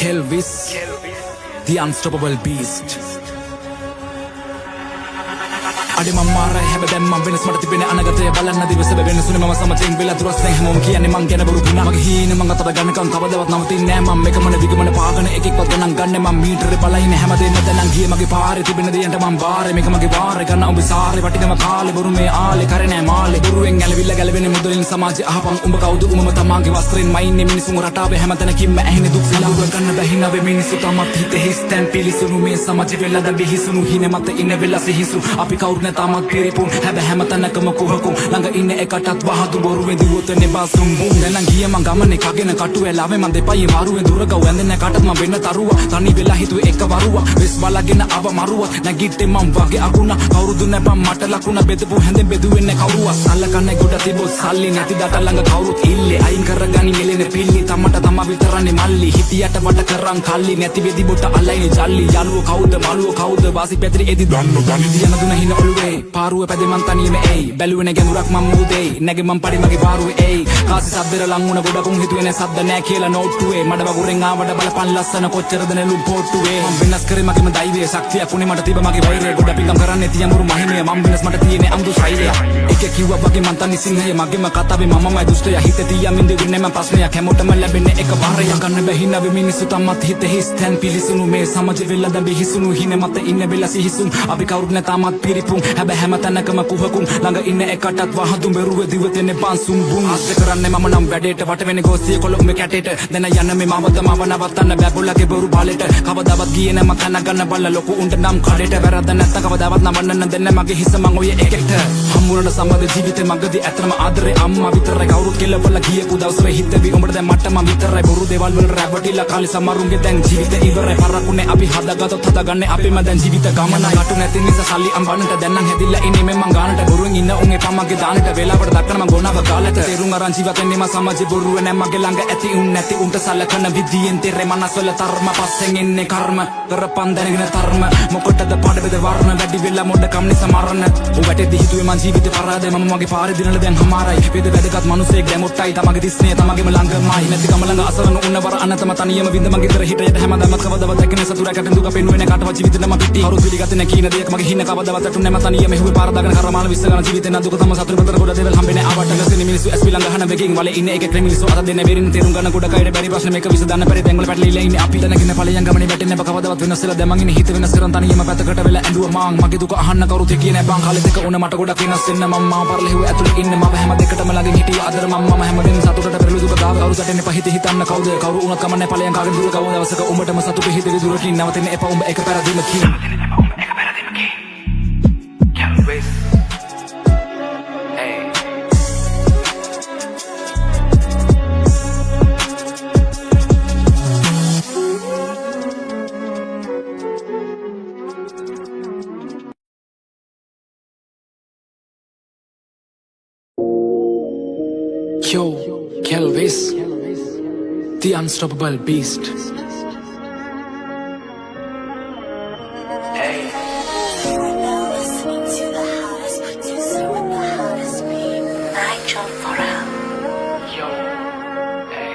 Kelvis, the unstoppable beast. අඩි මම මාරයි හැබැයි මම වෙනස් මට තිබෙන අනගතය බලන්න දිවස වෙනසුනේ මම සමතෙන් වෙලා දුරස් දැන් හැමෝම කියන්නේ මං ගැන බොරු පිනා මගේ හීන මං අතට ගන්නකම් කවදාවත් නවතින්නේ නෑ මම එකමන විගමන පාගන එකෙක්වත් ගණන් ගන්න මම මීටරේ බලයින හැමදේම දැනන් ගියේ මගේ පාරේ තිබෙන දෙයන්ට මම බාරේ මේක මගේ වාරේ ගන්න උඹ සාරේ වටිනම කාලේ බොරු මේ ආලේ කරේ නෑ මාලේ බොරුවෙන් ඇලවිල්ල ගැලවෙන්නේ මුදලින් සමාජය අහපන් උඹ කවුද උඹම තමන්ගේ වස්ත්‍රෙන් මයින්නේ මිනිසුන් රටාවේ හැමතැනකින්ම ඇහෙන්නේ දුක් සලුව ගන්න බැහිනවේ මිනිස්සු තමත් හිතේ හිස්තැන් පිලිසුණු මේ සමාජෙ වෙලා දැන් බිහිසුණු හින මත ඉන්න වෙලා සිහිසු අපි කවුරු නැ තමත් පිරිපුන් හැබැයි හැමතැනකම කුහකුම් ළඟ ඉන්න එකටත් වහදු බොරුවෙන් දිවුවතනේ බසුම් බුම් දැන් ගියේ මං ගමනේ කගෙන කටුවේ ලාවේ මං දෙපයි මාරුවෙන් දුරගව වැඳෙන්න කටත් මං වෙන්න තරුවා තනි වෙලා හිතුවේ එක වරුවා වෙස් බලාගෙන ආව මරුවා නැගිට්ටේ මං වගේ අකුණ කවුරුදු නැපම් මට ලකුණ බෙදපු හැඳෙන් බෙදුවෙන්නේ කවුරුවා සල්ලකන්නේ ගොඩ තිබොත් සල්ලි නැති දට ළඟ කවුරුත් ඉල්ලේ අයින් කරගනි මෙලෙන පිල්ලි තමට තම විතරන්නේ මල්ලි හිටියට වට කරන් කල්ලි නැති වෙදි බොට අලයිනේ ජල්ලි යාළුවෝ කවුද මාළුවෝ කවුද වාසි පැතිරි එදි දන්නු ගනි යන දුන හින ඔළුවේ පාරුව පැදේ මං තනියම එයි බැලුවේ නැ ගැඹුරක් මං මුදේ නැගෙ මං පඩි මගේ පාරුවේ එයි කාසි සද්දර ලං වුණ ගොඩකුන් හිතුවේ නැ සද්ද නෑ කියලා නෝට්ටුවේ මඩ වගුරෙන් ආවට බලපන් ලස්සන කොච්චරද නෙලු පොට්ටුවේ මං වෙනස් කරේ මගේම දෛවයේ ශක්තියක් උනේ මට තිබ මගේ වෛරය ගොඩ පිංගම් කරන්නේ තියමුරු මහිමය මං වෙනස් මට තියෙන්නේ අමුතු ශෛලිය එක කිව්වා වගේ මං තනි සිංහය මගේම කතාවේ මමමයි දුෂ්ටය හිතේ තියමින් දෙන්නේ මං ප්‍රශ්නයක් හැමෝටම ලැබෙන්නේ එක වාරයක් ගන්න බැහිනවේ මිනිස්සු තමත් හිතේ හිස්තැන් පිලිසුණු මේ සමාජෙ වෙලා දැන් බිහිසුණු හින මත ඉන්න වෙලා සිහිසුන් අපි කවුරුත් නැ තාමත් පිරිපුන් හැබැයි හැමතැනකම කුහකුම් ළඟ ඉන්න එකටත් වහදුම් බෙරුවේ දිවතෙන්නේ පන්සුම් බුම් අස්ස කරන්නේ මම නම් වැඩේට වට වෙන්නේ ගෝසිය කොළ උඹේ කැටේට දැන් යන්න මේ මවද මව නවත්තන්න බැබුලගේ බොරු බලෙට කවදාවත් ගියේ නැම කන ගන්න බල්ල ලොකු උන්ට නම් කඩේට වැරද්ද නැත්නම් කවදාවත් නවන්නන්න දෙන්නේ මගේ හිස මං ඔය එකෙක්ට හම්බුනට සම්බන්ධ ජීවිතේ මගදී ඇත්තම ආදරේ අම්මා විතරයි කවුරුත් කෙල්ලවල ගියපු දවසේ හිතවි උඹට දැන් මට මම විතරයි බොරු දේවල් වල රැවටිලා කාලේ සමරුන්ගේ දැන් ජීවිතේ ඉවරයි පරකුනේ අපි හදාගත්තොත් හදාගන්නේ අපිම දැන් ජීවිත ගමන ගටු නැති නිසා සල්ලි අම්බන්නට දැන් නම් හැදිලා ඉන්නේ මේ මං ගානට බොරුවෙන් ඉන්න උන් එපා මගේ දානට වෙලාවට දක්කන මං ගොනව කාලෙට තේරුම් අරන් ජීවත් වෙන්නේ මම සමාජෙ බොරුව නැ මගේ ළඟ ඇති උන් නැති උන්ට සලකන විදියෙන් තෙරේ මනසවල තරම පස්සෙන් එන්නේ කර්ම කරපන් දැනගෙන තරම මොකටද පඩබෙද වර්ණ වැඩි වෙලා මොඩකම් නිසා මරණ උන් වැටෙදි හිතුවේ මං ජීවිතේ පරාදයි මම මගේ පාරේ දිනල දැන් හමාරයි වේද වැදගත් මිනිස්සෙක් ගැමුට්ටයි තමගේ දිස්නේ තමගේම ළඟමයි නැති කම ළඟ අසරණ උන්නවර අනතම තනියම විඳ මගේ ඉතර හිටයට හැමදාම කවදාවත් දැකන්නේ සතුරකට දුක පෙන්වෙන්නේ කාටවත් ජීවිතේ නම පිටි කවුරුත් පිළිගත්තේ නැ කීන දෙයක් මගේ හින කවදාවත් අටුන්නේ නැම තනියම හුවේ පාර දාගෙන කරමාන විශ්සගන ජීවිතේ නදුක තම සතුරු බතර ගොඩ දෙවල් හම්බෙන්නේ ආවට ලසින මිනිස්සු ඇස්පි ළඟ හන වෙකින් වලේ ඉන්නේ එක ක්‍රිමිනිස්සු අත දෙන්නේ බෙරින් තේරුම් ගන්න කොට කයිඩ බැරි ප්‍රශ්න මේක විසඳන්න බැරි තැන්වල පැටලිලා ඉන්නේ අපි දැනගෙන ඵලයන් ගමනේ වැටෙන්නේ බ කවදාවත් වෙනස් වෙලා දැන් මං ඉන්නේ හිත වෙනස් කරන් තනියම පැතකට වෙලා ඇඬුවා මං මගේ දුක අහන්න කවුරුත් කියන්නේ බං කාලේ දෙක උන මට ගොඩක් වෙනස් වෙන්න මම මාව පරිලෙහුව ඇතුලේ ඉන්න මම හැම දෙකටම ළඟින් හිටියේ අදර මම හැමදෙම සතුටට පෙරළු දුක ගාව කවුරු සැටෙන්නේ පහිත හිතන්න කවුද කවුරු උනත් කමන්නේ ඵලයන් කාගෙන් දුර කවුද දවසක උඹටම සතුටේ හිතේ දුරකින් නවතින්න එපා උඹ එක පැරදීමකින් Yo, Kelvis, the unstoppable beast. Hey. You are now listening to the hottest producer with the hottest beat, Nigel Farrell. Yo, hey.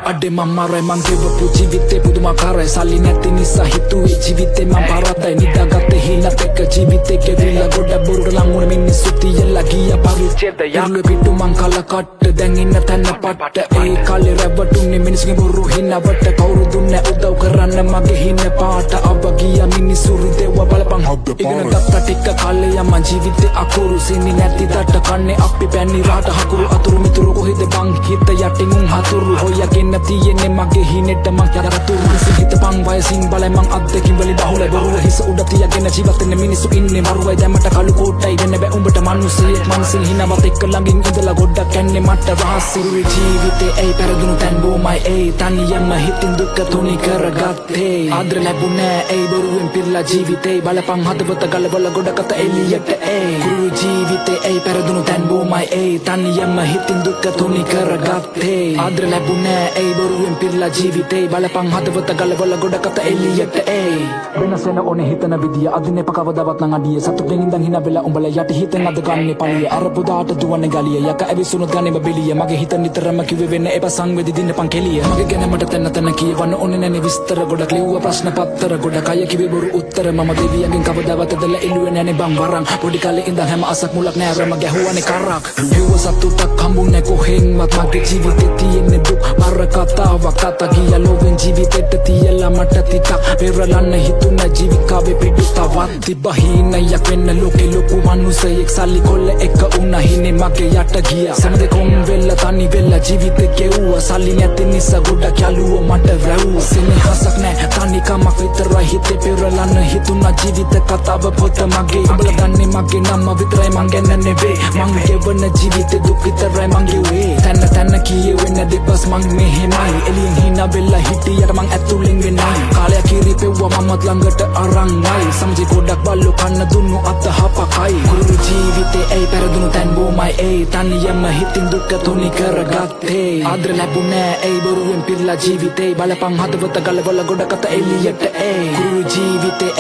අඩේ මම මරයි මං ගෙවපු ජීවිතේ පුදුමාකාරයි සල්ලි නැති නිසා හිතුවේ ජීවිතේ මම පරාදයි නිදාගත්තේ හිලත් එක්ක ජීවිතේ ගෙවිලා ගොඩ බොරුට ලං වුණ මිනිස්සු තියලා ගියා පරිච්ඡේදය යාළුවේ පිටු මං කල කට්ට දැන් ඉන්න තැන පට්ට ඒ කාලේ රැවටුනේ මිනිස්සුගේ බොරු හිනවට කවුරු දුන්නේ උදව් කරන්න මගේ හින පාට අව ගියා මිනිස්සු රිදෙව්ව බලපන් ඉගෙන ගත්ත ටික කාලේ යම ජීවිතේ අකුරු සිනි නැති දට කන්නේ අපි පැණි රාට හකුරු අතුරු මිතුරු කොහෙද බං හිත යටින් උන් හතුරු හොයගෙන තියෙන්නේ මගේ හිනෙට මං යරතුරු මනසින් හිතපන් වයසින් බලයි මං අද්දකින් වලි බහුලයි බොරුව හිස උඩ තියගෙන ජීවත් වෙන මිනිස්සු ඉන්නේ මරුවයි දැමට කළු කෝට්ටයි වෙන්න බෑ උඹට මිනිස්සෙක් මනසින් හිනවත් එක්ක ළඟින් ඉඳලා ගොඩක් කන්නේ මට රහසිරුවේ ජීවිතේ ඒ පෙරදුණු තැන් බොමයි ඒ තනියම හිතින් දුක තුනි කරගත්තේ ආදර ලැබුණේ ඒ බොරුවෙන් පිරලා ජීවිතේ බලපන් හදවත ගලවල ගොඩකට එළියට ඒ කුරු ජීවිතේ ඒ පෙරදුණු තැන් බොමයි ඒ තනියම හිතින් දුක තුනි කරගත්තේ ගත්තේ ආදර ලැබුණේ ඒ බොරුවෙන් පිරලා ජීවිතේ බලපං හදවත ගලවල ගොඩ කත එළියට ඒ වෙනස් වෙන ඕනේ හිතන විදිය අදින්නේ පකවදවත් නම් අඩිය සතුටෙන් ඉඳන් හින වෙලා උඹලා යටි හිතෙන් අද ගන්නේ පළිය අරපුදාට දුවන්නේ ගලිය යක ඇවිසුණු ගන්නේ බෙලිය මගේ හිත නිතරම කිව්වේ වෙන්න එපා සංවේදී දින්න පං කෙලිය මගේ ගැන මට තැන කියවන්න ඕනේ නැනේ විස්තර ගොඩක් ලිව්ව ප්‍රශ්න පත්තර ගොඩක් අය කිව්වේ බොරු උත්තර මම දෙවියන්ගෙන් කවදාවත් දලා ඉල්ලුවේ නැනේ බං වරන් පොඩි කාලේ ඉඳන් හැම අසක් මුලක් නෑ රම ගැහුවානේ කරක් හෙව්ව සතුටක් හම්බුනේ කොහෙන්වත් මගේ ජීවිතේ තියෙන්නේ දුක් මර කතාවක් කතා ගියා ලෝවෙන් ජීවිතේට තියලා මට ටිකක් පෙරලන්න හිතුණ ජීවිකාවේ පිටුතාවක් තිබහිනයක් වෙන්න ලෝකේ ලොකු මනුස්සයෙක් සල්ලි කොල්ල එක උනා හිනේ මගේ යට ගියා සමදේ කොම් වෙල්ලා තනි වෙල්ලා ජීවිතේ ගෙව්වා සල්ලි නැති නිසා ගොඩක් යාළුවෝ මට වැව්වා සෙනෙහසක් නෑ තනිකමක් විතරයි හිතේ පෙරලන්න හිතුණා ජීවිත කතාව පොත මගේ උඹලා දන්නේ මගේ නම විතරයි මං ගැන නෙවේ මං ගෙවන ජීවිතේ දුක් විතරයි මං ගෙවේ තැන කියවෙන්න දෙපස් මං මෙහෙමයි එළියෙන් හිනා වෙල්ලා හිටියට මං ඇතුලෙන් වෙනයි කාලයක් කිරිපෙව්වා මමත් ළඟට අරන්යි සමජි ගොඩක් බල්ලෝ කන්න දුන්නු අතහපකයි කුරු ජීවිතේ ඒ පෙරදුණු තැන් බොමයි ඒ තනියම හිතින් දුක තුනි කරගත්තේ ආදර ලැබුණේ ඒ බොරුවෙන් පිරලා ජීවිතේ බලපං හදවත ගලවල ගොඩ කත එළියට ඒ කුරු ජීවිතේ